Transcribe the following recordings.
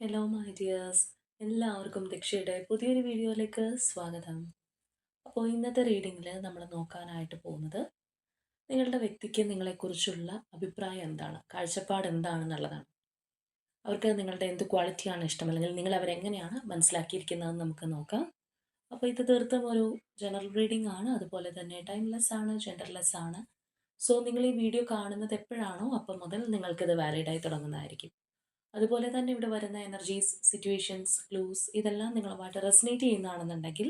Hello my dears, എല്ലാവർക്കും ദക്ഷയുടെ പുതിയൊരു വീഡിയോയിലേക്ക് സ്വാഗതം. അപ്പോൾ ഇന്നത്തെ റീഡിങ്ങിൽ നമ്മൾ നോക്കാനായിട്ട് പോകുന്നത് നിങ്ങളുടെ വ്യക്തിക്ക് നിങ്ങളെക്കുറിച്ചുള്ള അഭിപ്രായം എന്താണ്, കാഴ്ചപ്പാട് എന്താണെന്നുള്ളതാണ്. അവർക്ക് നിങ്ങളുടെ എന്ത് ക്വാളിറ്റിയാണ് ഇഷ്ടം, അല്ലെങ്കിൽ നിങ്ങൾ അവരെങ്ങനെയാണ് മനസ്സിലാക്കിയിരിക്കുന്നതെന്ന് നമുക്ക് നോക്കാം. അപ്പോൾ ഇത് തീർത്തും ഒരു ജനറൽ റീഡിംഗ് ആണ്, അതുപോലെ തന്നെ ടൈംലെസ് ആണ്, ജെൻഡർലെസ് ആണ്. സോ നിങ്ങൾ ഈ വീഡിയോ കാണുന്നത് എപ്പോഴാണോ അപ്പം മുതൽ നിങ്ങൾക്കിത് വാലിഡായി തുടങ്ങുന്നതായിരിക്കും. അതുപോലെ തന്നെ ഇവിടെ വരുന്ന എനർജീസ്, സിറ്റുവേഷൻസ്, ക്ലൂസ് ഇതെല്ലാം നിങ്ങളുമായിട്ട് റെസനേറ്റ് ചെയ്യുന്നതാണെന്നുണ്ടെങ്കിൽ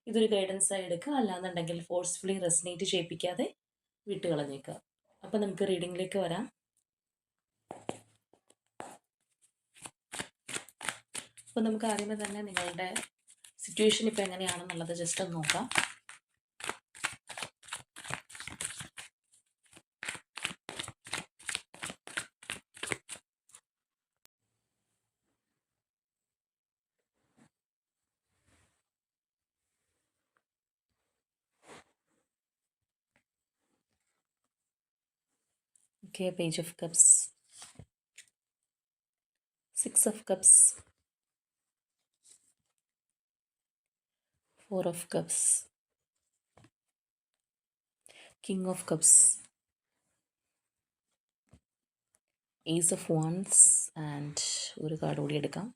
ഇതൊരു ഗൈഡൻസ് ആയി എടുക്കുക. അല്ലാന്നുണ്ടെങ്കിൽ ഫോഴ്സ്ഫുള്ളി റെസനേറ്റ് ചെയ്യിപ്പിക്കാതെ വിട്ടുകളഞ്ഞേക്കുക. അപ്പം നമുക്ക് റീഡിങ്ങിലേക്ക് വരാം. അപ്പോൾ നമുക്ക് ആദ്യമേ തന്നെ നിങ്ങളുടെ സിറ്റുവേഷൻ ഇപ്പോൾ എങ്ങനെയാണെന്നുള്ളത് ജസ്റ്റ് ഒന്ന് നോക്കാം. Okay, Page of Cups, Six of Cups, Four of Cups, King of Cups, Ace of Wands and ഒരു കാർഡ് കൂടി എടുക്കാം,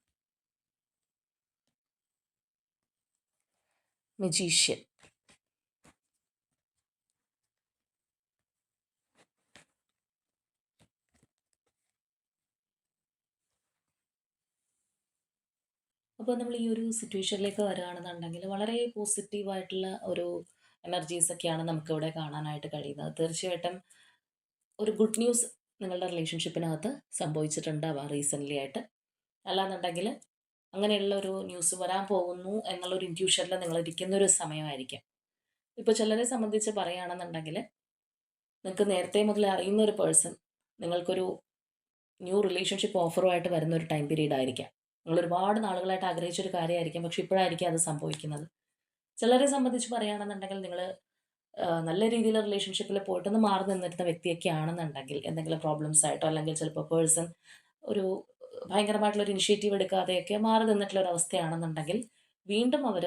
Magician. അപ്പോൾ നമ്മൾ ഈ ഒരു സിറ്റുവേഷനിലേക്ക് വരികയാണെന്നുണ്ടെങ്കിൽ വളരെ പോസിറ്റീവായിട്ടുള്ള ഒരു എനർജീസ് ഒക്കെയാണ് നമുക്കിവിടെ കാണാനായിട്ട് കഴിയുന്നത്. തീർച്ചയായിട്ടും ഒരു ഗുഡ് ന്യൂസ് നിങ്ങളുടെ റിലേഷൻഷിപ്പിനകത്ത് സംഭവിച്ചിട്ടുണ്ടാവാം റീസെൻ്റ്ലി ആയിട്ട്. അല്ലാന്നുണ്ടെങ്കിൽ അങ്ങനെയുള്ള ഒരു ന്യൂസ് വരാൻ പോകുന്നു എന്നുള്ളൊരു ഇൻറ്റ്യൂഷനിൽ നിങ്ങൾ ഇരിക്കുന്ന ഒരു സമയമായിരിക്കാം. ഇപ്പോൾ ചിലരെ സംബന്ധിച്ച് പറയുകയാണെന്നുണ്ടെങ്കിൽ നിങ്ങൾക്ക് നേരത്തെ മുതൽ അറിയുന്ന ഒരു പേഴ്സൺ നിങ്ങൾക്കൊരു ന്യൂ റിലേഷൻഷിപ്പ് ഓഫറുമായിട്ട് വരുന്ന ഒരു ടൈം പീരീഡ് ആയിരിക്കാം. നിങ്ങൾ ഒരുപാട് നാളുകളായിട്ട് ആഗ്രഹിച്ചൊരു കാര്യമായിരിക്കും, പക്ഷെ ഇപ്പോഴായിരിക്കും അത് സംഭവിക്കുന്നത്. ചിലരെ സംബന്ധിച്ച് പറയുകയാണെന്നുണ്ടെങ്കിൽ നിങ്ങൾ നല്ല രീതിയിൽ റിലേഷൻഷിപ്പിൽ പോയിട്ടൊന്ന് മാറി നിന്നിരുന്ന വ്യക്തിയൊക്കെ ആണെന്നുണ്ടെങ്കിൽ എന്തെങ്കിലും പ്രോബ്ലംസ് ആയിട്ടോ, അല്ലെങ്കിൽ ചിലപ്പോൾ പേഴ്സൺ ഒരു ഭയങ്കരമായിട്ടുള്ളൊരു ഇനിഷ്യേറ്റീവ് എടുക്കാതെയൊക്കെ മാറി നിന്നിട്ടുള്ള ഒരു അവസ്ഥയാണെന്നുണ്ടെങ്കിൽ വീണ്ടും അവർ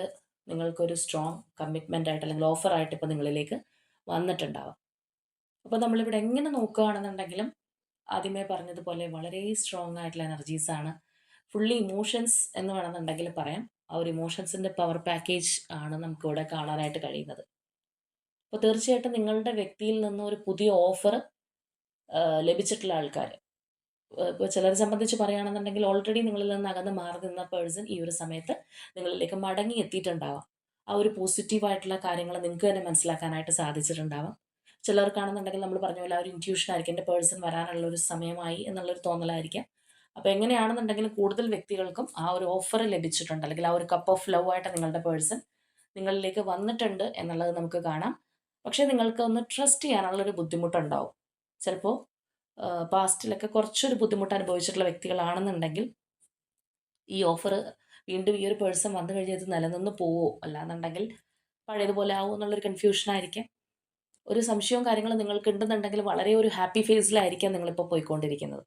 നിങ്ങൾക്കൊരു സ്ട്രോങ് കമ്മിറ്റ്മെൻ്റ് ആയിട്ട് അല്ലെങ്കിൽ ഓഫറായിട്ട് ഇപ്പോൾ നിങ്ങളിലേക്ക് വന്നിട്ടുണ്ടാവാം. അപ്പോൾ നമ്മളിവിടെ എങ്ങനെ നോക്കുകയാണെന്നുണ്ടെങ്കിലും ആദ്യമേ പറഞ്ഞതുപോലെ വളരെ സ്ട്രോങ് ആയിട്ടുള്ള എനർജീസാണ്. ഫുള്ളി ഇമോഷൻസ് എന്ന് വേണമെന്നുണ്ടെങ്കിൽ പറയാം. ആ ഒരു ഇമോഷൻസിൻ്റെ പവർ പാക്കേജ് ആണ് നമുക്കിവിടെ കാണാനായിട്ട് കഴിയുന്നത്. അപ്പോൾ തീർച്ചയായിട്ടും നിങ്ങളുടെ വ്യക്തിയിൽ നിന്ന് ഒരു പുതിയ ഓഫർ ലഭിച്ചിട്ടുള്ള ആൾക്കാർ, ഇപ്പോൾ ചിലരെ സംബന്ധിച്ച് പറയുകയാണെന്നുണ്ടെങ്കിൽ ഓൾറെഡി നിങ്ങളിൽ നിന്ന് അകന്ന് മാറി നിന്ന പേഴ്സൺ ഈ ഒരു സമയത്ത് നിങ്ങളിലേക്ക് മടങ്ങി എത്തിയിട്ടുണ്ടാവാം. ആ ഒരു പോസിറ്റീവായിട്ടുള്ള കാര്യങ്ങൾ നിങ്ങൾക്ക് തന്നെ മനസ്സിലാക്കാനായിട്ട് സാധിച്ചിട്ടുണ്ടാവാം. ചിലർക്കാണെന്നുണ്ടെങ്കിൽ നമ്മൾ പറഞ്ഞ പോലെ ആ ഒരു ഇൻറ്റ്യൂഷൻ ആയിരിക്കും, എൻ്റെ പേഴ്സൺ വരാനുള്ള ഒരു സമയമായി എന്നുള്ളൊരു തോന്നലായിരിക്കാം. അപ്പോൾ എങ്ങനെയാണെന്നുണ്ടെങ്കിലും കൂടുതൽ വ്യക്തികൾക്കും ആ ഒരു ഓഫർ ലഭിച്ചിട്ടുണ്ട്, അല്ലെങ്കിൽ ആ ഒരു കപ്പ് ഓഫ് ലവ് ആയിട്ട് നിങ്ങളുടെ പേഴ്സൺ നിങ്ങളിലേക്ക് വന്നിട്ടുണ്ട് എന്നുള്ളത് നമുക്ക് കാണാം. പക്ഷേ നിങ്ങൾക്ക് ഒന്ന് ട്രസ്റ്റ് ചെയ്യാനുള്ളൊരു ബുദ്ധിമുട്ടുണ്ടാവും. ചിലപ്പോൾ പാസ്റ്റിലൊക്കെ കുറച്ചൊരു ബുദ്ധിമുട്ട് അനുഭവിച്ചിട്ടുള്ള വ്യക്തികളാണെന്നുണ്ടെങ്കിൽ ഈ ഓഫർ വീണ്ടും ഈ ഒരു പേഴ്സൺ വന്നു കഴിഞ്ഞാൽ ഇത് നിലനിന്ന് പോവോ, അല്ലാന്നുണ്ടെങ്കിൽ പഴയതുപോലെ ആവുമോ എന്നുള്ളൊരു കൺഫ്യൂഷനായിരിക്കാം. ഒരു സംശയവും കാര്യങ്ങളും നിങ്ങൾക്ക് ഉണ്ടെന്നുണ്ടെങ്കിൽ വളരെ ഒരു ഹാപ്പി ഫേസിലായിരിക്കാം നിങ്ങളിപ്പോൾ പോയിക്കൊണ്ടിരിക്കുന്നത്.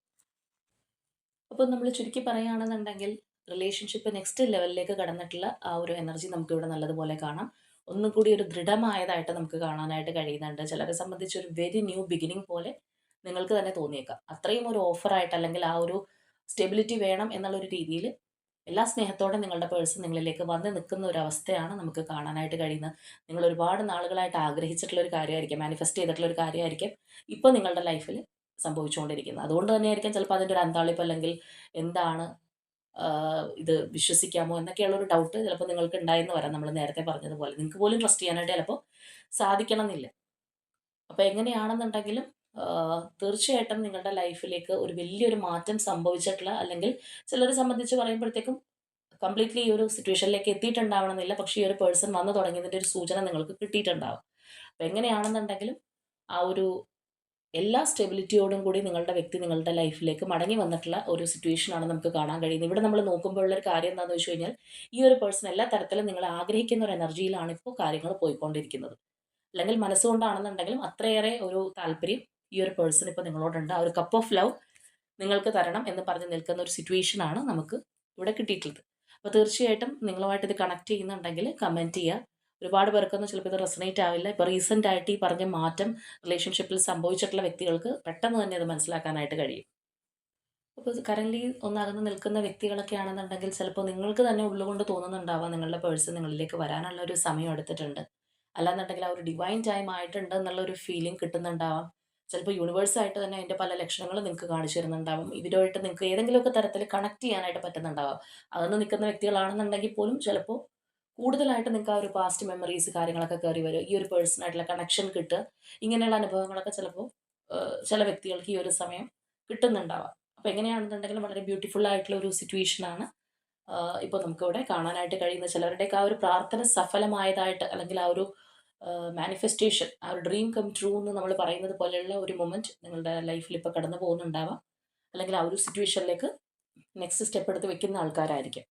അപ്പോൾ നമ്മൾ ചുരുക്കി പറയുകയാണെന്നുണ്ടെങ്കിൽ റിലേഷൻഷിപ്പ് നെക്സ്റ്റ് ലെവലിലേക്ക് കടന്നിട്ടുള്ള ആ ഒരു എനർജി നമുക്കിവിടെ നല്ലതുപോലെ കാണാം. ഒന്നും കൂടി ഒരു ദൃഢമായതായിട്ട് നമുക്ക് കാണാനായിട്ട് കഴിയുന്നുണ്ട്. ചിലരെ സംബന്ധിച്ച് ഒരു വെരി ന്യൂ ബിഗിനിങ് പോലെ നിങ്ങൾക്ക് തന്നെ തോന്നിയേക്കാം. അത്രയും ഒരു ഓഫറായിട്ട്, അല്ലെങ്കിൽ ആ ഒരു സ്റ്റെബിലിറ്റി വേണം എന്നുള്ളൊരു രീതിയിൽ എല്ലാ സ്നേഹത്തോടെ നിങ്ങളുടെ പേഴ്സൺ നിങ്ങളിലേക്ക് വന്ന് നിൽക്കുന്ന ഒരു അവസ്ഥയാണ് നമുക്ക് കാണാനായിട്ട് കഴിയുന്നത്. നിങ്ങൾ ഒരുപാട് നാളുകളായിട്ട് ആഗ്രഹിച്ചിട്ടുള്ള ഒരു കാര്യമായിരിക്കും, മാനിഫെസ്റ്റ് ചെയ്തിട്ടുള്ള ഒരു കാര്യമായിരിക്കും ഇപ്പോൾ നിങ്ങളുടെ ലൈഫിൽ സംഭവിച്ചുകൊണ്ടിരിക്കുന്നത്. അതുകൊണ്ട് തന്നെയായിരിക്കും ചിലപ്പോൾ അതിൻ്റെ ഒരു അന്താളിപ്പ്, അല്ലെങ്കിൽ എന്താണ് ഇത് വിശ്വസിക്കാമോ എന്നൊക്കെയുള്ളൊരു ഡൗട്ട് ചിലപ്പോൾ നിങ്ങൾക്ക് ഉണ്ടായെന്ന് വരാം. നമ്മൾ നേരത്തെ പറഞ്ഞതുപോലെ നിങ്ങൾക്ക് പോലും ട്രസ്റ്റ് ചെയ്യാനായിട്ട് ചിലപ്പോൾ സാധിക്കണം എന്നില്ല. അപ്പോൾ എങ്ങനെയാണെന്നുണ്ടെങ്കിലും തീർച്ചയായിട്ടും നിങ്ങളുടെ ലൈഫിലേക്ക് ഒരു വലിയൊരു മാറ്റം സംഭവിച്ചിട്ടുള്ള, അല്ലെങ്കിൽ ചിലരെ സംബന്ധിച്ച് പറയുമ്പോഴത്തേക്കും കംപ്ലീറ്റ്ലി ഈ ഒരു സിറ്റുവേഷനിലേക്ക് എത്തിയിട്ടുണ്ടാവണമെന്നില്ല, പക്ഷേ ഈ ഒരു പേഴ്സൺ വന്നു തുടങ്ങിയതിൻ്റെ ഒരു സൂചന നിങ്ങൾക്ക് കിട്ടിയിട്ടുണ്ടാവും. അപ്പോൾ എങ്ങനെയാണെന്നുണ്ടെങ്കിലും ആ ഒരു എല്ലാ സ്റ്റെബിലിറ്റിയോടും കൂടി നിങ്ങളുടെ വ്യക്തി നിങ്ങളുടെ ലൈഫിലേക്ക് മടങ്ങി വന്നിട്ടുള്ള ഒരു സിറ്റുവേഷനാണ് നമുക്ക് കാണാൻ കഴിയുന്നത്. ഇവിടെ നമ്മൾ നോക്കുമ്പോഴുള്ളൊരു കാര്യം എന്താണെന്ന് വെച്ച് കഴിഞ്ഞാൽ ഈ ഒരു പേഴ്സൺ എല്ലാ തരത്തിലും നിങ്ങൾ ആഗ്രഹിക്കുന്ന ഒരു എനർജിയിലാണ് ഇപ്പോൾ കാര്യങ്ങൾ പോയിക്കൊണ്ടിരിക്കുന്നത്. അല്ലെങ്കിൽ മനസ്സുകൊണ്ടാണെന്നുണ്ടെങ്കിലും അത്രയേറെ ഒരു താല്പര്യം ഈ ഒരു പേഴ്സൺ ഇപ്പോൾ നിങ്ങളോടുണ്ട്. ആ ഒരു കപ്പ് ഓഫ് ലവ് നിങ്ങൾക്ക് തരണം എന്ന് പറഞ്ഞ് നിൽക്കുന്ന ഒരു സിറ്റുവേഷനാണ് നമുക്ക് ഇവിടെ കിട്ടിയിട്ടുള്ളത്. അപ്പോൾ തീർച്ചയായിട്ടും നിങ്ങളുമായിട്ട് ഇത് കണക്ട് ചെയ്യുന്നുണ്ടെങ്കിൽ കമൻറ്റ് ചെയ്യുക. ഒരുപാട് പേർക്കൊന്നും ചിലപ്പോൾ ഇത് റെസണേറ്റ് ആവില്ല. ഇപ്പോൾ റീസെൻ്റ് ആയിട്ട് ഈ പറഞ്ഞ മാറ്റം റിലേഷൻഷിപ്പിൽ സംഭവിച്ചിട്ടുള്ള വ്യക്തികൾക്ക് പെട്ടെന്ന് തന്നെ അത് മനസ്സിലാക്കാനായിട്ട് കഴിയും. അപ്പോൾ കറൻ്റ്ലി ഒന്നകന്ന് നിൽക്കുന്ന വ്യക്തികളൊക്കെ ആണെന്നുണ്ടെങ്കിൽ ചിലപ്പോൾ നിങ്ങൾക്ക് തന്നെ ഉള്ളുകൊണ്ട് തോന്നുന്നുണ്ടാവാം നിങ്ങളുടെ പേഴ്സൺ നിങ്ങളിലേക്ക് വരാനുള്ള ഒരു സമയം എടുത്തിട്ടുണ്ട്. അല്ലാന്നുണ്ടെങ്കിൽ ആ ഒരു ഡിവൈൻ ടൈം ആയിട്ടുണ്ട് എന്നുള്ളൊരു ഫീലിംഗ് കിട്ടുന്നുണ്ടാവാം. ചിലപ്പോൾ യൂണിവേഴ്സായിട്ട് തന്നെ അതിൻ്റെ പല ലക്ഷണങ്ങളും നിങ്ങൾക്ക് കാണിച്ചു തരുന്നുണ്ടാവും. ഇവരുമായിട്ട് നിങ്ങൾക്ക് ഏതെങ്കിലുമൊക്കെ തരത്തിൽ കണക്ട് ചെയ്യാനായിട്ട് പറ്റുന്നുണ്ടാവാം. അകന്ന് നിൽക്കുന്ന വ്യക്തികളാണെന്നുണ്ടെങ്കിൽ പോലും ചിലപ്പോൾ കൂടുതലായിട്ട് നിങ്ങൾക്ക് ആ ഒരു പാസ്റ്റ് മെമ്മറീസ് കാര്യങ്ങളൊക്കെ കയറി വരും. ഈ ഒരു പേഴ്സണായിട്ടുള്ള കണക്ഷൻ കിട്ടുക. ഇങ്ങനെയുള്ള അനുഭവങ്ങളൊക്കെ ചിലപ്പോൾ ചില വ്യക്തികൾക്ക് ഈ ഒരു സമയം കിട്ടുന്നുണ്ടാവാം. അപ്പോൾ എങ്ങനെയാണെന്നുണ്ടെങ്കിലും വളരെ ബ്യൂട്ടിഫുൾ ആയിട്ടുള്ള ഒരു സിറ്റുവേഷനാണ് ഇപ്പോൾ നമുക്കിവിടെ കാണാനായിട്ട് കഴിയുന്നത്. ചിലരുടെയൊക്കെ ആ ഒരു പ്രാർത്ഥന സഫലമായതായിട്ട് അല്ലെങ്കിൽ ആ ഒരു മാനിഫെസ്റ്റേഷൻ, ആ ഒരു ഡ്രീം കം ട്രൂ എന്ന് നമ്മൾ പറയുന്നത് പോലെയുള്ള ഒരു മൊമെൻറ്റ് നിങ്ങളുടെ ലൈഫിൽ ഇപ്പോൾ കടന്നു പോകുന്നുണ്ടാവാം. അല്ലെങ്കിൽ ആ ഒരു സിറ്റുവേഷനിലേക്ക് നെക്സ്റ്റ് സ്റ്റെപ്പ് എടുത്ത് വെക്കുന്ന ആൾക്കാരായിരിക്കും.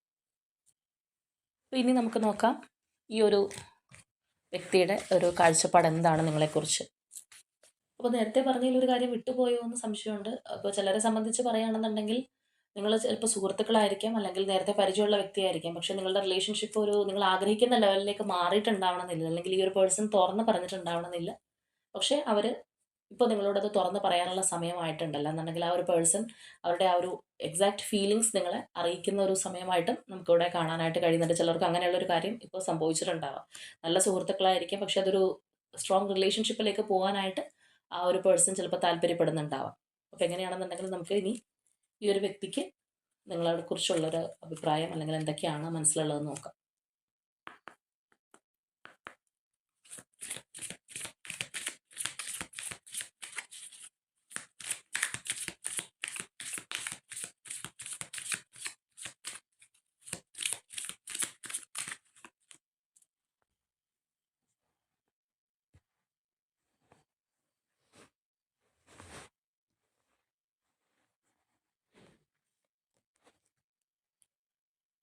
അപ്പോൾ ഇനി നമുക്ക് നോക്കാം ഈ ഒരു വ്യക്തിയുടെ ഒരു കാഴ്ചപ്പാട് എന്താണ് നിങ്ങളെക്കുറിച്ച്. അപ്പോൾ നേരത്തെ പറഞ്ഞതിൽ ഒരു കാര്യം വിട്ടുപോയോ എന്ന് സംശയമുണ്ട്. അപ്പോൾ ചിലരെ സംബന്ധിച്ച് പറയുകയാണെന്നുണ്ടെങ്കിൽ നിങ്ങൾ ചിലപ്പോൾ സുഹൃത്തുക്കളായിരിക്കാം അല്ലെങ്കിൽ നേരത്തെ പരിചയമുള്ള വ്യക്തിയായിരിക്കാം. പക്ഷേ നിങ്ങളുടെ റിലേഷൻഷിപ്പ് ഒരു നിങ്ങൾ ആഗ്രഹിക്കുന്ന ലെവലിലേക്ക് മാറിയിട്ടുണ്ടാവണമെന്നില്ല. അല്ലെങ്കിൽ ഈ ഒരു പേഴ്സൺ തുറന്ന് പറഞ്ഞിട്ടുണ്ടാവണമെന്നില്ല. പക്ഷേ അവർ ഇപ്പോൾ നിങ്ങളോടത് തുറന്ന് പറയാനുള്ള സമയമായിട്ടുണ്ടല്ലോ എന്നുണ്ടെങ്കിൽ ആ ഒരു പേഴ്സൺ അവരുടെ ആ ഒരു എക്സാക്ട് ഫീലിങ്സ് നിങ്ങളെ അറിയിക്കുന്ന ഒരു സമയമായിട്ടും നമുക്കിവിടെ കാണാനായിട്ട് കഴിയുന്നുണ്ട്. ചിലർക്ക് അങ്ങനെയുള്ളൊരു കാര്യം ഇപ്പോൾ സംഭവിച്ചിട്ടുണ്ടാവാം. നല്ല സുഹൃത്തുക്കളായിരിക്കാം, പക്ഷെ അതൊരു സ്ട്രോങ് റിലേഷൻഷിപ്പിലേക്ക് പോകാനായിട്ട് ആ ഒരു പേഴ്സൺ ചിലപ്പോൾ താല്പര്യപ്പെടുന്നുണ്ടാവാം. അപ്പോൾ എങ്ങനെയാണെന്നുണ്ടെങ്കിൽ നമുക്ക് ഇനി ഈ ഒരു വ്യക്തിക്ക് നിങ്ങളെ കുറിച്ചുള്ളൊരു അഭിപ്രായം അല്ലെങ്കിൽ എന്തൊക്കെയാണ് മനസ്സിലുള്ളതെന്ന് നോക്കാം.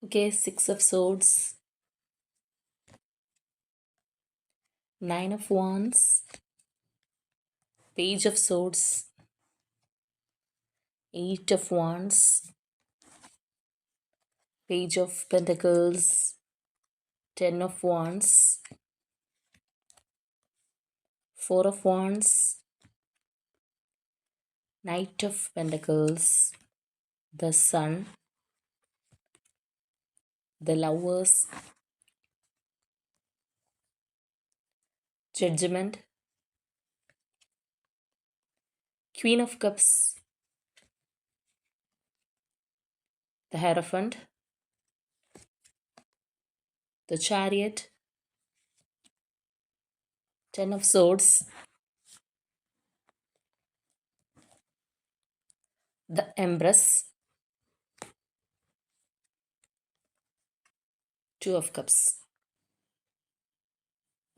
Okay, 6 of Swords, 9 of Wands, Page of Swords, 8 of Wands, Page of Pentacles, 10 of Wands, 4 of Wands, Knight of Pentacles, the Sun, the Lovers, Judgment, Queen of Cups, the Hierophant, the Chariot, 10 of Swords, the Empress, 2 of Cups.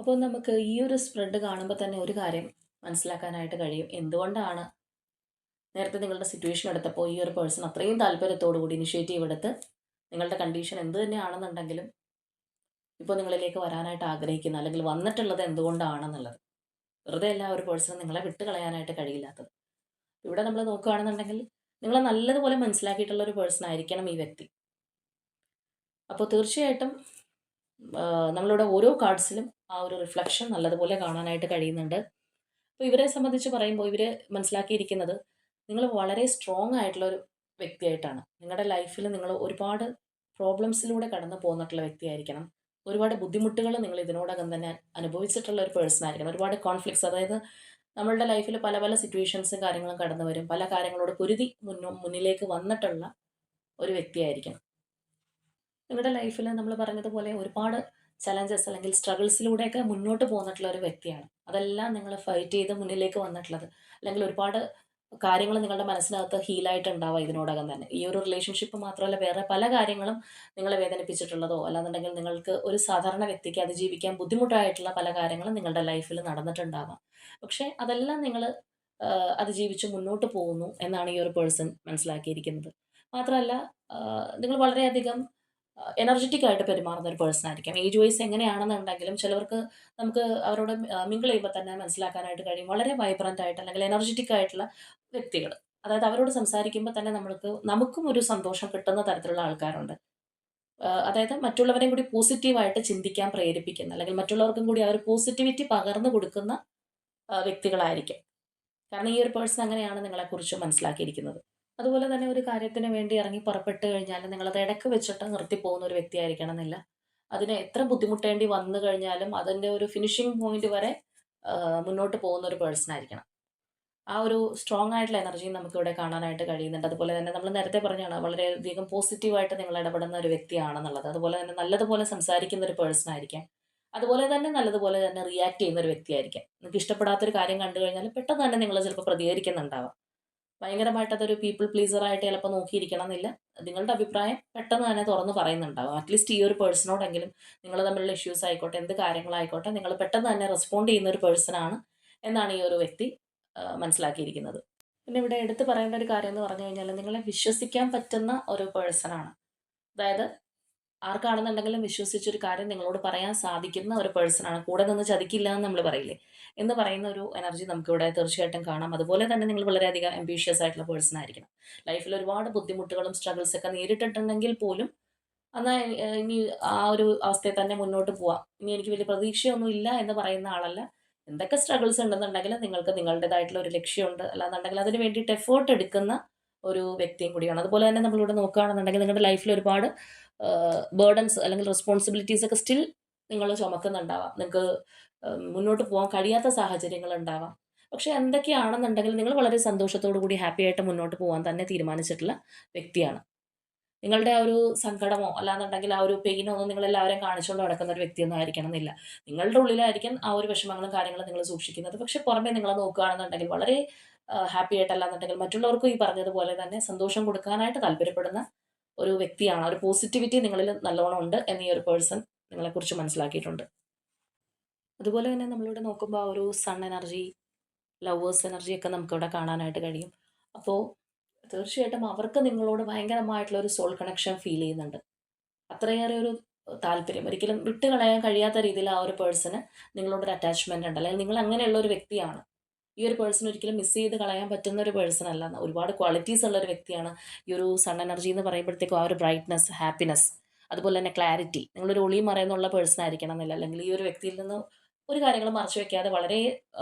അപ്പോൾ നമുക്ക് ഈ ഒരു spread കാണുമ്പോൾ തന്നെ ഒരു കാര്യം മനസ്സിലാക്കാനായിട്ട് കഴിയും. എന്തുകൊണ്ടാണ് നേരത്തെ നിങ്ങളുടെ സിറ്റുവേഷൻ എടുത്തപ്പോൾ ഈ ഒരു പേഴ്സൺ അത്രയും താല്പര്യത്തോടു കൂടി ഇനിഷ്യേറ്റീവ് എടുത്ത് നിങ്ങളുടെ കണ്ടീഷൻ എന്ത് തന്നെയാണെന്നുണ്ടെങ്കിലും ഇപ്പോൾ നിങ്ങളിലേക്ക് വരാനായിട്ട് ആഗ്രഹിക്കുന്ന അല്ലെങ്കിൽ വന്നിട്ടുള്ളത് എന്തുകൊണ്ടാണെന്നുള്ളത്. വെറുതെ അല്ല ഒരു പേഴ്സൺ നിങ്ങളെ വിട്ട് കളയാനായിട്ട് കഴിയില്ലാത്തത്. ഇവിടെ നമ്മൾ നോക്കുകയാണെന്നുണ്ടെങ്കിൽ നിങ്ങളെ നല്ലതുപോലെ മനസ്സിലാക്കിയിട്ടുള്ള ഒരു പേഴ്സൺ ആയിരിക്കണം ഈ വ്യക്തി. അപ്പോൾ തീർച്ചയായിട്ടും നമ്മളുടെ ഓരോ കാർഡ്സിലും ആ ഒരു റിഫ്ലക്ഷൻ നല്ലതുപോലെ കാണാനായിട്ട് കഴിയുന്നുണ്ട്. അപ്പോൾ ഇവരെ സംബന്ധിച്ച് പറയുമ്പോൾ ഇവർ മനസ്സിലാക്കിയിരിക്കുന്നത് നിങ്ങൾ വളരെ സ്ട്രോങ് ആയിട്ടുള്ള ഒരു വ്യക്തിയായിട്ടാണ്. നിങ്ങളുടെ ലൈഫിൽ നിങ്ങൾ ഒരുപാട് പ്രോബ്ലംസിലൂടെ കടന്നു പോന്നിട്ടുള്ള വ്യക്തിയായിരിക്കണം. ഒരുപാട് ബുദ്ധിമുട്ടുകൾ നിങ്ങൾ ഇതിനോടകം തന്നെ അനുഭവിച്ചിട്ടുള്ള ഒരു പേഴ്സൺ ആയിരിക്കണം. ഒരുപാട് കോൺഫ്ലിക്ട്സ്, അതായത് നമ്മളുടെ ലൈഫിൽ പല പല സിറ്റുവേഷൻസും കാര്യങ്ങളും കടന്നു വരും. പല കാര്യങ്ങളോട് പൊരുതി മുന്നിലേക്ക് വന്നിട്ടുള്ള ഒരു വ്യക്തിയായിരിക്കണം. നിങ്ങളുടെ ലൈഫിൽ നമ്മൾ പറഞ്ഞതുപോലെ ഒരുപാട് ചലഞ്ചസ് അല്ലെങ്കിൽ സ്ട്രഗിൾസിലൂടെയൊക്കെ മുന്നോട്ട് പോന്നിട്ടുള്ള ഒരു വ്യക്തിയാണ്. അതെല്ലാം നിങ്ങൾ ഫൈറ്റ് ചെയ്ത് മുന്നിലേക്ക് വന്നിട്ടുള്ളത്. അല്ലെങ്കിൽ ഒരുപാട് കാര്യങ്ങൾ നിങ്ങളുടെ മനസ്സിനകത്ത് ഹീലായിട്ടുണ്ടാവുക ഇതിനോടകം തന്നെ. ഈ ഒരു റിലേഷൻഷിപ്പ് മാത്രമല്ല വേറെ പല കാര്യങ്ങളും നിങ്ങളെ വേദനിപ്പിച്ചിട്ടുള്ളതോ അല്ലാന്നുണ്ടെങ്കിൽ നിങ്ങൾക്ക് ഒരു സാധാരണ വ്യക്തിക്ക് അതിജീവിക്കാൻ ബുദ്ധിമുട്ടായിട്ടുള്ള പല കാര്യങ്ങളും നിങ്ങളുടെ ലൈഫിൽ നടന്നിട്ടുണ്ടാവാം. പക്ഷേ അതെല്ലാം നിങ്ങൾ അതിജീവിച്ച് മുന്നോട്ട് പോകുന്നു എന്നാണ് ഈ ഒരു പേഴ്സൺ മനസ്സിലാക്കിയിരിക്കുന്നത്. മാത്രമല്ല നിങ്ങൾ വളരെയധികം എനർജറ്റിക് ആയിട്ട് പെരുമാറുന്ന ഒരു പേഴ്സൺ ആയിരിക്കാം. ഏജ് വൈസ് എങ്ങനെയാണെന്നുണ്ടെങ്കിലും ചിലവർക്ക് നമുക്ക് അവരോട് മിങ്കിൾ ചെയ്യുമ്പോൾ തന്നെ മനസ്സിലാക്കാനായിട്ട് കഴിയും. വളരെ വൈബ്രൻ്റ് ആയിട്ട് അല്ലെങ്കിൽ എനർജറ്റിക് ആയിട്ടുള്ള വ്യക്തികൾ. അതായത് അവരോട് സംസാരിക്കുമ്പോൾ തന്നെ നമുക്കും ഒരു സന്തോഷം കിട്ടുന്ന തരത്തിലുള്ള ആൾക്കാരുണ്ട്. അതായത് മറ്റുള്ളവരെയും കൂടി പോസിറ്റീവായിട്ട് ചിന്തിക്കാൻ പ്രേരിപ്പിക്കുന്ന, അല്ലെങ്കിൽ മറ്റുള്ളവർക്കും കൂടി ആ ഒരു പോസിറ്റിവിറ്റി പകർന്നു കൊടുക്കുന്ന വ്യക്തികളായിരിക്കും. കാരണം ഈ ഒരു പേഴ്സൺ അങ്ങനെയാണ് നിങ്ങളെക്കുറിച്ച് മനസ്സിലാക്കിയിരിക്കുന്നത്. അതുപോലെ തന്നെ ഒരു കാര്യത്തിന് വേണ്ടി ഇറങ്ങി പുറപ്പെട്ട് കഴിഞ്ഞാൽ നിങ്ങളത് ഇടയ്ക്ക് വെച്ചിട്ട് നിർത്തിപ്പോകുന്ന ഒരു വ്യക്തിയായിരിക്കണം എന്നില്ല. അതിന് എത്ര ബുദ്ധിമുട്ടേണ്ടി വന്നു കഴിഞ്ഞാലും അതിൻ്റെ ഒരു ഫിനിഷിംഗ് പോയിന്റ് വരെ മുന്നോട്ട് പോകുന്ന ഒരു പേഴ്സൺ ആയിരിക്കണം. ആ ഒരു സ്ട്രോങ് ആയിട്ടുള്ള എനർജിയും നമുക്കിവിടെ കാണാനായിട്ട് കഴിയുന്നുണ്ട്. അതുപോലെ തന്നെ നമ്മൾ നേരത്തെ പറഞ്ഞതാണ് വളരെയധികം പോസിറ്റീവായിട്ട് നിങ്ങൾ ഇടപെടുന്ന ഒരു വ്യക്തിയാണെന്നുള്ളത്. അതുപോലെ തന്നെ നല്ലതുപോലെ സംസാരിക്കുന്ന ഒരു പേഴ്സൺ ആയിരിക്കാം. അതുപോലെ തന്നെ നല്ലതുപോലെ തന്നെ റിയാക്ട് ചെയ്യുന്ന ഒരു വ്യക്തിയായിരിക്കാം. നിങ്ങൾക്ക് ഇഷ്ടപ്പെടാത്തൊരു കാര്യം കണ്ടു കഴിഞ്ഞാൽ പെട്ടെന്ന് തന്നെ നിങ്ങൾ ചിലപ്പോൾ പ്രതികരിക്കുന്നുണ്ടാവാം. ഭയങ്കരമായിട്ട് അതൊരു പീപ്പിൾ പ്ലീസർ ആയിട്ട് ചിലപ്പോൾ നോക്കിയിരിക്കണം എന്നില്ല. നിങ്ങളുടെ അഭിപ്രായം പെട്ടെന്ന് തന്നെ തുറന്ന് പറയുന്നുണ്ടാവും. അറ്റ്ലീസ്റ്റ് ഈ ഒരു പേഴ്സണോടെങ്കിലും നിങ്ങൾ തമ്മിലുള്ള ഇഷ്യൂസ് ആയിക്കോട്ടെ, എന്ത് കാര്യങ്ങളായിക്കോട്ടെ, നിങ്ങൾ പെട്ടെന്ന് തന്നെ റെസ്പോണ്ട് ചെയ്യുന്ന ഒരു പേഴ്സൺ ആണ് എന്നാണ് ഈ ഒരു വ്യക്തി മനസ്സിലാക്കിയിരിക്കുന്നത്. പിന്നെ ഇവിടെ എടുത്ത് പറയേണ്ട ഒരു കാര്യം എന്ന് പറഞ്ഞു കഴിഞ്ഞാൽ നിങ്ങളെ വിശ്വസിക്കാൻ പറ്റുന്ന ഒരു പേഴ്സൺ ആണ്. അതായത് ആർക്കാണെന്നുണ്ടെങ്കിലും വിശ്വസിച്ചൊരു കാര്യം നിങ്ങളോട് പറയാൻ സാധിക്കുന്ന ഒരു പേഴ്സൺ ആണ്. കൂടെ നിന്ന് ചതിക്കില്ല എന്ന് നമ്മൾ പറയില്ലേ? എന്ന് പറയുന്ന ഒരു എനർജി നമുക്കിവിടെ തീർച്ചയായിട്ടും കാണാം. അതുപോലെ തന്നെ നിങ്ങൾ വളരെയധികം അംബീഷ്യസ് ആയിട്ടുള്ള പേഴ്സൺ ആയിരിക്കണം. ലൈഫിൽ ഒരുപാട് ബുദ്ധിമുട്ടുകളും സ്ട്രഗിൾസ് ഒക്കെ നേരിട്ടിട്ടുണ്ടെങ്കിൽ പോലും എന്നാ ഇനി ആ ഒരു അവസ്ഥയിൽ തന്നെ മുന്നോട്ട് പോവാം. ഇനി എനിക്ക് വലിയ പ്രതീക്ഷയൊന്നും ഇല്ല എന്ന് പറയുന്ന ആളല്ല. എന്തൊക്കെ സ്ട്രഗിൾസ് ഉണ്ടെന്നുണ്ടെങ്കിലും നിങ്ങൾക്ക് നിങ്ങളുടേതായിട്ടുള്ള ഒരു ലക്ഷ്യമുണ്ട്. അല്ലാന്നുണ്ടെങ്കിൽ അതിന് വേണ്ടിയിട്ട് എഫേർട്ട് എടുക്കുന്ന ഒരു വ്യക്തിയും കൂടിയാണ്. അതുപോലെ തന്നെ നമ്മളിവിടെ നോക്കുകയാണെന്നുണ്ടെങ്കിൽ നിങ്ങളുടെ ലൈഫിൽ ഒരുപാട് ബർഡൻസ് അല്ലെങ്കിൽ റെസ്പോൺസിബിലിറ്റീസ് ഒക്കെ സ്റ്റിൽ നിങ്ങൾ ചുമക്കുന്നുണ്ടാവാം. നിങ്ങൾക്ക് മുന്നോട്ട് പോകാൻ കഴിയാത്ത സാഹചര്യങ്ങളുണ്ടാവാം. പക്ഷേ എന്തൊക്കെയാണെന്നുണ്ടെങ്കിലും നിങ്ങൾ വളരെ സന്തോഷത്തോടു കൂടി ഹാപ്പി ആയിട്ട് മുന്നോട്ട് പോകാൻ തന്നെ തീരുമാനിച്ചിട്ടുള്ള വ്യക്തിയാണ്. നിങ്ങളുടെ ആ ഒരു സങ്കടമോ അല്ലാന്നുണ്ടെങ്കിൽ ആ ഒരു പെയിനോ ഒന്നും നിങ്ങളെല്ലാവരെയും കാണിച്ചുകൊണ്ട് നടക്കുന്ന ഒരു വ്യക്തിയൊന്നും ആയിരിക്കണം എന്നില്ല. നിങ്ങളുടെ ഉള്ളിലായിരിക്കും ആ ഒരു വിഷമങ്ങളും കാര്യങ്ങളും നിങ്ങൾ സൂക്ഷിക്കുന്നത്. പക്ഷെ പുറമെ നിങ്ങളെ നോക്കുകയാണെന്നുണ്ടെങ്കിൽ വളരെ ഹാപ്പി ആയിട്ടല്ലാന്നുണ്ടെങ്കിൽ മറ്റുള്ളവർക്കും ഈ പറഞ്ഞതുപോലെ തന്നെ സന്തോഷം കൊടുക്കാനായിട്ട് താല്പര്യപ്പെടുന്ന ഒരു വ്യക്തിയാണ്. ഒരു പോസിറ്റിവിറ്റി നിങ്ങളിൽ നല്ലോണം ഉണ്ട് എന്ന് ഈ ഒരു പേഴ്സൺ നിങ്ങളെക്കുറിച്ച് മനസ്സിലാക്കിയിട്ടുണ്ട്. അതുപോലെ തന്നെ നമ്മളിവിടെ നോക്കുമ്പോൾ ആ ഒരു സൺ എനർജി, ലവേഴ്സ് എനർജി ഒക്കെ നമുക്കിവിടെ കാണാനായിട്ട് കഴിയും. അപ്പോൾ തീർച്ചയായിട്ടും അവർക്ക് നിങ്ങളോട് ഭയങ്കരമായിട്ടുള്ള ഒരു സോൾ കണക്ഷൻ ഫീൽ ചെയ്യുന്നുണ്ട്. അത്രയേറെ ഒരു താല്പര്യം, ഒരിക്കലും വിട്ടുകളയാൻ കഴിയാത്ത രീതിയിൽ ആ ഒരു പേഴ്സണ് നിങ്ങളോടൊരു അറ്റാച്ച്മെന്റ് ഉണ്ട്. അല്ലെങ്കിൽ നിങ്ങൾ അങ്ങനെയുള്ള ഒരു വ്യക്തിയാണ്. ഈ ഒരു പേഴ്സൺ ഒരിക്കലും മിസ് ചെയ്ത് കളയാൻ പറ്റുന്ന ഒരു പേഴ്സൺ അല്ല. ഒരുപാട് ക്വാളിറ്റീസ് ഉള്ള ഒരു വ്യക്തിയാണ്. ഈ ഒരു സൺ എനർജി എന്ന് പറയുമ്പോഴത്തേക്കും ആ ഒരു ബ്രൈറ്റ്നസ്, ഹാപ്പിനെസ്, അതുപോലെ തന്നെ ക്ലാരിറ്റി, നിങ്ങളൊരു ഒളിയും മറയുന്നുള്ള പേഴ്സൺ ആയിരിക്കണം എന്നില്ല. അല്ലെങ്കിൽ ഈ ഒരു വ്യക്തിയിൽ നിന്ന് ഒരു കാര്യങ്ങളും മറച്ചു വെക്കാതെ വളരെ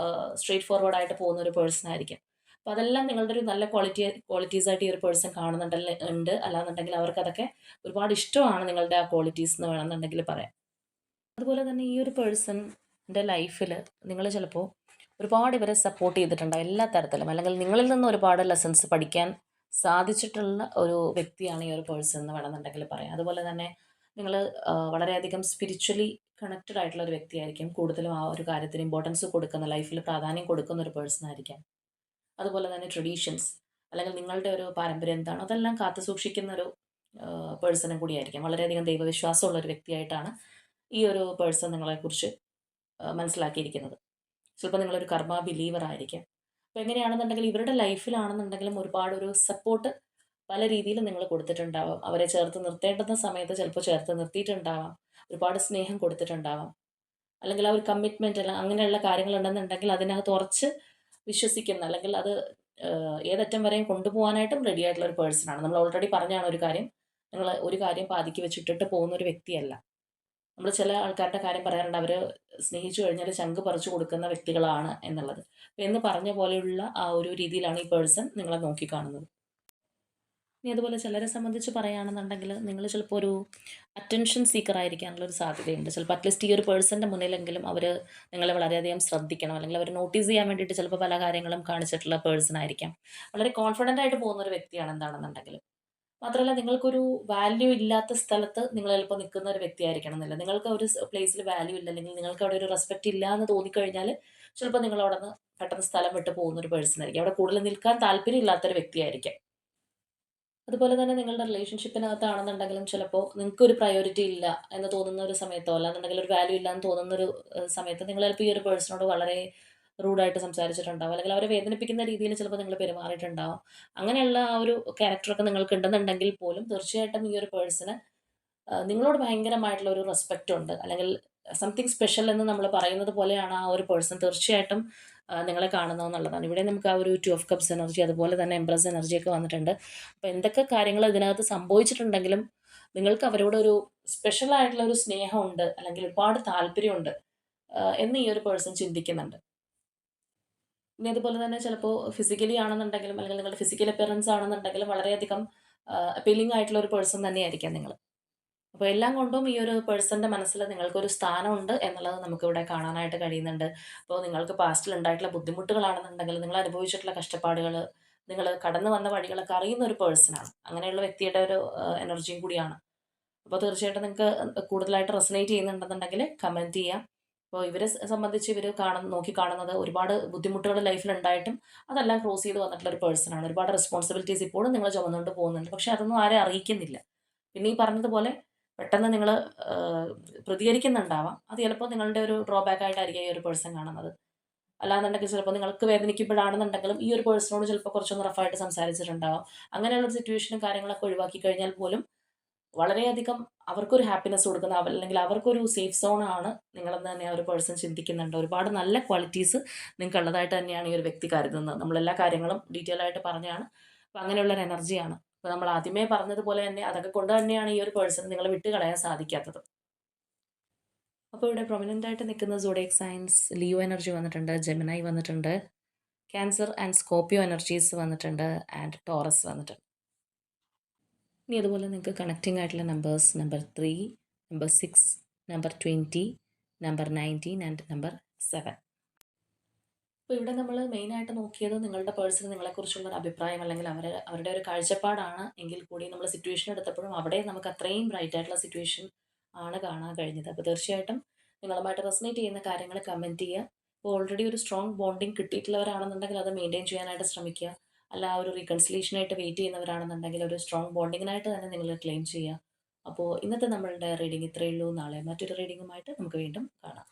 സ്ട്രെയിറ്റ് ഫോർവേഡ് ആയിട്ട് പോകുന്ന ഒരു പേഴ്സൺ ആയിരിക്കും. അപ്പോൾ അതെല്ലാം നിങ്ങളുടെ ഒരു നല്ല ക്വാളിറ്റീസ് ആയിട്ട് ഈ ഒരു പേഴ്സൺ കാണുന്നുണ്ടല്ലേ ഉണ്ട്. അല്ലാന്നുണ്ടെങ്കിൽ അവർക്കതൊക്കെ ഒരുപാട് ഇഷ്ടമാണ് നിങ്ങളുടെ ആ ക്വാളിറ്റീസ് എന്ന് വേണമെന്നുണ്ടെങ്കിൽ പറയാം. അതുപോലെ തന്നെ ഈ ഒരു പേഴ്സണിൻ്റെ ലൈഫിൽ നിങ്ങൾ ചിലപ്പോൾ ഒരുപാട് ഇവരെ സപ്പോർട്ട് ചെയ്തിട്ടുണ്ടാവും എല്ലാ തരത്തിലും. അല്ലെങ്കിൽ നിങ്ങളിൽ നിന്ന് ഒരുപാട് ലെസൺസ് പഠിക്കാൻ സാധിച്ചിട്ടുള്ള ഒരു വ്യക്തിയാണ് ഈ ഒരു പേഴ്സൺ എന്ന് വേണമെന്നുണ്ടെങ്കിൽ പറയാം. അതുപോലെ തന്നെ നിങ്ങൾ വളരെയധികം സ്പിരിച്വലി കണക്റ്റഡ് ആയിട്ടുള്ള ഒരു വ്യക്തിയായിരിക്കും. കൂടുതലും ആ ഒരു കാര്യത്തിന് ഇമ്പോർട്ടൻസ് കൊടുക്കുന്ന, ലൈഫിൽ പ്രാധാന്യം കൊടുക്കുന്ന ഒരു പേഴ്സൺ ആയിരിക്കാം. അതുപോലെ തന്നെ ട്രഡീഷൻസ്, അല്ലെങ്കിൽ നിങ്ങളുടെ ഒരു പാരമ്പര്യം എന്താണോ അതെല്ലാം കാത്തു സൂക്ഷിക്കുന്ന ഒരു പേഴ്സണും കൂടിയായിരിക്കാം. വളരെയധികം ദൈവവിശ്വാസമുള്ള ഒരു വ്യക്തിയായിട്ടാണ് ഈ ഒരു പേഴ്സൺ നിങ്ങളെക്കുറിച്ച് മനസ്സിലാക്കിയിരിക്കുന്നത്. ചിലപ്പോൾ നിങ്ങളൊരു കർമ്മ ബിലീവർ ആയിരിക്കും. അപ്പോൾ എങ്ങനെയാണെന്നുണ്ടെങ്കിൽ ഇവരുടെ ലൈഫിലാണെന്നുണ്ടെങ്കിലും ഒരുപാട് ഒരു സപ്പോർട്ട് പല രീതിയിലും നിങ്ങൾ കൊടുത്തിട്ടുണ്ടാവാം. അവരെ ചേർത്ത് നിർത്തേണ്ടുന്ന സമയത്ത് ചിലപ്പോൾ ചേർത്ത് നിർത്തിയിട്ടുണ്ടാവാം. ഒരുപാട് സ്നേഹം കൊടുത്തിട്ടുണ്ടാവാം. അല്ലെങ്കിൽ ആ ഒരു കമ്മിറ്റ്മെന്റ് അല്ല അങ്ങനെയുള്ള കാര്യങ്ങളുണ്ടെന്നുണ്ടെങ്കിൽ അതിനകത്ത് ഉറച്ച് വിശ്വസിക്കുന്ന, അല്ലെങ്കിൽ അത് ഏതറ്റം വരെയും കൊണ്ടുപോകാനായിട്ടും റെഡി ആയിട്ടുള്ള ഒരു പേഴ്സണാണ്. നമ്മൾ ഓൾറെഡി പറഞ്ഞാണ് ഒരു കാര്യം. നിങ്ങൾ ഒരു കാര്യം പാതിക്ക് വെച്ചിട്ടിട്ട് പോകുന്ന ഒരു വ്യക്തിയല്ല. നമ്മൾ ചില ആൾക്കാരുടെ കാര്യം പറയാറുണ്ട്, അവർ സ്നേഹിച്ചു കഴിഞ്ഞാൽ ചങ്ക് പറിച്ചു കൊടുക്കുന്ന വ്യക്തികളാണ് എന്നുള്ളത്. എന്ന് പറഞ്ഞ പോലെയുള്ള ആ ഒരു രീതിയിലാണ് ഈ പേഴ്സൺ നിങ്ങളെ നോക്കിക്കാണുന്നത്. ഇനി അതുപോലെ ചിലരെ സംബന്ധിച്ച് പറയുകയാണെന്നുണ്ടെങ്കിൽ നിങ്ങൾ ചിലപ്പോൾ ഒരു അറ്റൻഷൻ സീക്കർ ആയിരിക്കാനുള്ള ഒരു സാധ്യതയുണ്ട്. ചിലപ്പോൾ അറ്റ്ലീസ്റ്റ് ഈ ഒരു പേഴ്സൻ്റെ മുന്നിലെങ്കിലും അവർ നിങ്ങളെ വളരെയധികം ശ്രദ്ധിക്കണം, അല്ലെങ്കിൽ അവർ നോട്ടീസ് ചെയ്യാൻ വേണ്ടിയിട്ട് ചിലപ്പോൾ പല കാര്യങ്ങളും കാണിച്ചിട്ടുള്ള പേഴ്സൺ ആയിരിക്കാം. വളരെ കോൺഫിഡൻ്റ് ആയിട്ട് പോകുന്ന ഒരു വ്യക്തിയാണ് എന്താണെന്നുണ്ടെങ്കിലും. മാത്രമല്ല നിങ്ങൾക്കൊരു വാല്യൂ ഇല്ലാത്ത സ്ഥലത്ത് നിങ്ങൾ ചിലപ്പോൾ നിൽക്കുന്ന ഒരു വ്യക്തിയായിരിക്കണം എന്നില്ല. നിങ്ങൾക്ക് ഒരു പ്ലേസിൽ വാല്യൂ ഇല്ല, അല്ലെങ്കിൽ നിങ്ങൾക്ക് അവിടെ ഒരു റെസ്പെക്റ്റ് ഇല്ല എന്ന് തോന്നിക്കഴിഞ്ഞാൽ ചിലപ്പോൾ നിങ്ങൾ അവിടെ നിന്ന് പെട്ടെന്ന് സ്ഥലം വിട്ട് പോകുന്ന ഒരു പേഴ്സൺ ആയിരിക്കും. അവിടെ കൂടുതൽ നിൽക്കാൻ താല്പര്യം ഇല്ലാത്തൊരു വ്യക്തിയായിരിക്കും. അതുപോലെ തന്നെ നിങ്ങളുടെ റിലേഷൻഷിപ്പിനകത്താണെന്നുണ്ടെങ്കിലും ചിലപ്പോൾ നിങ്ങൾക്കൊരു പ്രയോറിറ്റി ഇല്ല എന്ന് തോന്നുന്ന ഒരു സമയത്തോ, അല്ലാന്നുണ്ടെങ്കിൽ ഒരു വാല്യൂ ഇല്ല എന്ന് തോന്നുന്ന ഒരു സമയത്ത് നിങ്ങൾ ചിലപ്പോൾ ഈ ഒരു പേഴ്സണോട് വളരെ റൂഡായിട്ട് സംസാരിച്ചിട്ടുണ്ടാവും, അല്ലെങ്കിൽ അവരെ വേദനിപ്പിക്കുന്ന രീതിയിൽ ചിലപ്പോൾ നിങ്ങൾ പെരുമാറിയിട്ടുണ്ടാവും. അങ്ങനെയുള്ള ആ ഒരു ക്യാരക്ടറൊക്കെ നിങ്ങൾക്ക് ഉണ്ടെന്നുണ്ടെങ്കിൽ പോലും തീർച്ചയായിട്ടും ഈ ഒരു പേഴ്സണ് നിങ്ങളോട് ഭയങ്കരമായിട്ടുള്ള ഒരു റെസ്പെക്റ്റ് ഉണ്ട്. അല്ലെങ്കിൽ സംതിങ് സ്പെഷ്യൽ എന്ന് നമ്മൾ പറയുന്നത് പോലെയാണ് ആ ഒരു പേഴ്സൺ തീർച്ചയായിട്ടും നിങ്ങളെ കാണുന്നതെന്നുള്ളതാണ്. ഇവിടെ നമുക്ക് ആ ഒരു ടു ഓഫ് കപ്സ് എനർജി, അതുപോലെ തന്നെ എംപ്രസ് എനർജിയൊക്കെ വന്നിട്ടുണ്ട്. അപ്പോൾ എന്തൊക്കെ കാര്യങ്ങൾ ഇതിനകത്ത് സംഭവിച്ചിട്ടുണ്ടെങ്കിലും നിങ്ങൾക്ക് അവരോടൊരു സ്പെഷ്യൽ ആയിട്ടുള്ള ഒരു സ്നേഹമുണ്ട്, അല്ലെങ്കിൽ ഒരുപാട് താല്പര്യമുണ്ട് എന്ന് ഈ ഒരു പേഴ്സൺ ചിന്തിക്കുന്നുണ്ട്. ഇനി അതുപോലെ തന്നെ ചിലപ്പോൾ ഫിസിക്കലി ആണെന്നുണ്ടെങ്കിലും, അല്ലെങ്കിൽ നിങ്ങളുടെ ഫിസിക്കൽ അപ്പിയറൻസ് ആണെന്നുണ്ടെങ്കിലും വളരെയധികം അപ്പീലിംഗ് ആയിട്ടുള്ള ഒരു പേഴ്സൺ തന്നെയായിരിക്കാം നിങ്ങൾ. അപ്പോൾ എല്ലാം കൊണ്ടും ഈ ഒരു പേഴ്സന്റെ മനസ്സിൽ നിങ്ങൾക്കൊരു സ്ഥാനമുണ്ട് എന്നുള്ളത് നമുക്കിവിടെ കാണാനായിട്ട് കഴിയുന്നുണ്ട്. അപ്പോൾ നിങ്ങൾക്ക് പാസ്റ്റിൽ ഉണ്ടായിട്ടുള്ള ബുദ്ധിമുട്ടുകളാണെന്നുണ്ടെങ്കിൽ, നിങ്ങൾ അനുഭവിച്ചിട്ടുള്ള കഷ്ടപ്പാടുകൾ, നിങ്ങൾ കടന്നു വന്ന വഴികളൊക്കെ അറിയുന്ന ഒരു പേഴ്സണാണ്. അങ്ങനെയുള്ള വ്യക്തിയുടെ ഒരു എനർജിയും കൂടിയാണ്. അപ്പോൾ തീർച്ചയായിട്ടും നിങ്ങൾക്ക് കൂടുതലായിട്ട് റെസൊനേറ്റ് ചെയ്യുന്നുണ്ടെന്നുണ്ടെങ്കിൽ കമൻറ്റ് ചെയ്യാം. അപ്പോൾ ഇവരെ സംബന്ധിച്ച് ഇവർ നോക്കി കാണുന്നത് ഒരുപാട് ബുദ്ധിമുട്ടുകൾ ലൈഫിലുണ്ടായിട്ടും അതെല്ലാം ക്രോസ് ചെയ്ത് വന്നിട്ടുള്ള ഒരു പേഴ്സണാണ്. ഒരുപാട് റെസ്പോൺസിബിലിറ്റീസ് ഇപ്പോഴും നിങ്ങൾ ചുമന്നുകൊണ്ട് പോകുന്നുണ്ട്. പക്ഷേ അതൊന്നും ആരെയും അറിയിക്കുന്നില്ല. പിന്നെ ഈ പറഞ്ഞതുപോലെ പെട്ടെന്ന് നിങ്ങൾ പ്രതികരിക്കുന്നുണ്ടാവാം. അത് ചിലപ്പോൾ നിങ്ങളുടെ ഒരു ഡ്രോബാക്ക് ആയിട്ടായിരിക്കും ഈ ഒരു പേഴ്സൺ കാണുന്നത്. അല്ലാന്നുണ്ടെങ്കിൽ ചിലപ്പോൾ നിങ്ങൾക്ക് വേദനിക്കുമ്പോഴാണെന്നുണ്ടെങ്കിലും ഈ ഒരു പേഴ്സണോട് ചിലപ്പോൾ കുറച്ചൊന്ന് റഫായിട്ട് സംസാരിച്ചിട്ടുണ്ടാവാം. അങ്ങനെയുള്ള ഒരു സിറ്റുവേഷനും കാര്യങ്ങളൊക്കെ ഒഴിവാക്കി കഴിഞ്ഞാൽ പോലും വളരെയധികം അവർക്കൊരു ഹാപ്പിനെസ് കൊടുക്കുന്ന, അല്ലെങ്കിൽ അവർക്കൊരു സേഫ് സോണാണ് നിങ്ങളെന്ന് തന്നെ ആ ഒരു പേഴ്സൺ ചിന്തിക്കുന്നുണ്ട്. ഒരുപാട് നല്ല ക്വാളിറ്റീസ് നിങ്ങൾക്കുള്ളതായിട്ട് തന്നെയാണ് ഈ ഒരു വ്യക്തി കരുതുന്നത്. നമ്മളെല്ലാ കാര്യങ്ങളും ഡീറ്റെയിൽ ആയിട്ട് പറഞ്ഞാണ്. അപ്പോൾ അങ്ങനെയുള്ളൊരു എനർജിയാണ്. അപ്പോൾ നമ്മൾ ആദ്യമേ പറഞ്ഞതുപോലെ തന്നെ അതൊക്കെ കൊണ്ട് തന്നെയാണ് ഈ ഒരു പേഴ്സൺ നിങ്ങളെ വിട്ട് കളയാൻ സാധിക്കാത്തത്. അപ്പോൾ ഇവിടെ പ്രൊമിനൻ്റ് ആയിട്ട് നിൽക്കുന്ന സോഡിയക് സയൻസ് ലിയോ എനർജി വന്നിട്ടുണ്ട്, ജെമിനൈ വന്നിട്ടുണ്ട്, ക്യാൻസർ ആൻഡ് സ്കോർപ്പിയോ എനർജീസ് വന്നിട്ടുണ്ട്, ആൻഡ് ടോറസ് വന്നിട്ടുണ്ട്. ഇനി അതുപോലെ നിങ്ങൾക്ക് കണക്റ്റിംഗ് ആയിട്ടുള്ള numbers number 3, number 6, number 20, number 19 and number 7. അപ്പോൾ ഇവിടെ നമ്മൾ മെയിനായിട്ട് നോക്കിയത് നിങ്ങളുടെ പേഴ്സണ് നിങ്ങളെക്കുറിച്ചുള്ള ഒരു അഭിപ്രായം, അല്ലെങ്കിൽ അവരുടെ ഒരു കാഴ്ചപ്പാടാണ്. എങ്കിൽ കൂടി നമ്മൾ സിറ്റുവേഷൻ എടുത്തപ്പോഴും അവിടെ നമുക്ക് അത്രയും ബ്രൈറ്റ് ആയിട്ടുള്ള സിറ്റുവേഷൻ ആണ് കാണാൻ കഴിഞ്ഞത്. അപ്പോൾ തീർച്ചയായിട്ടും നിങ്ങളുമായിട്ട് റെസൊനേറ്റ് ചെയ്യുന്ന കാര്യങ്ങൾ കമൻറ്റ് ചെയ്യുക. ഇപ്പോൾ ഓൾറെഡി ഒരു സ്ട്രോങ് ബോണ്ടിങ് കിട്ടിയിട്ടുള്ളവരാണെന്നുണ്ടെങ്കിൽ അത് മെയിൻറ്റെയിൻ ചെയ്യാനായിട്ട് ശ്രമിക്കുക. അല്ല ആ ഒരു റീകൺസിലേഷനായിട്ട് വെയിറ്റ് ചെയ്യുന്നവരാണെന്നുണ്ടെങ്കിൽ ഒരു സ്ട്രോങ് ബോണ്ടിങ്ങിനായിട്ട് തന്നെ നിങ്ങൾ ക്ലെയിം ചെയ്യുക. അപ്പോൾ ഇന്നത്തെ നമ്മളുടെ റീഡിംഗ് ഇത്രയേ ഉള്ളൂ. നാളെ മറ്റൊരു റീഡിങ്ങുമായിട്ട് നമുക്ക് വീണ്ടും കാണാം.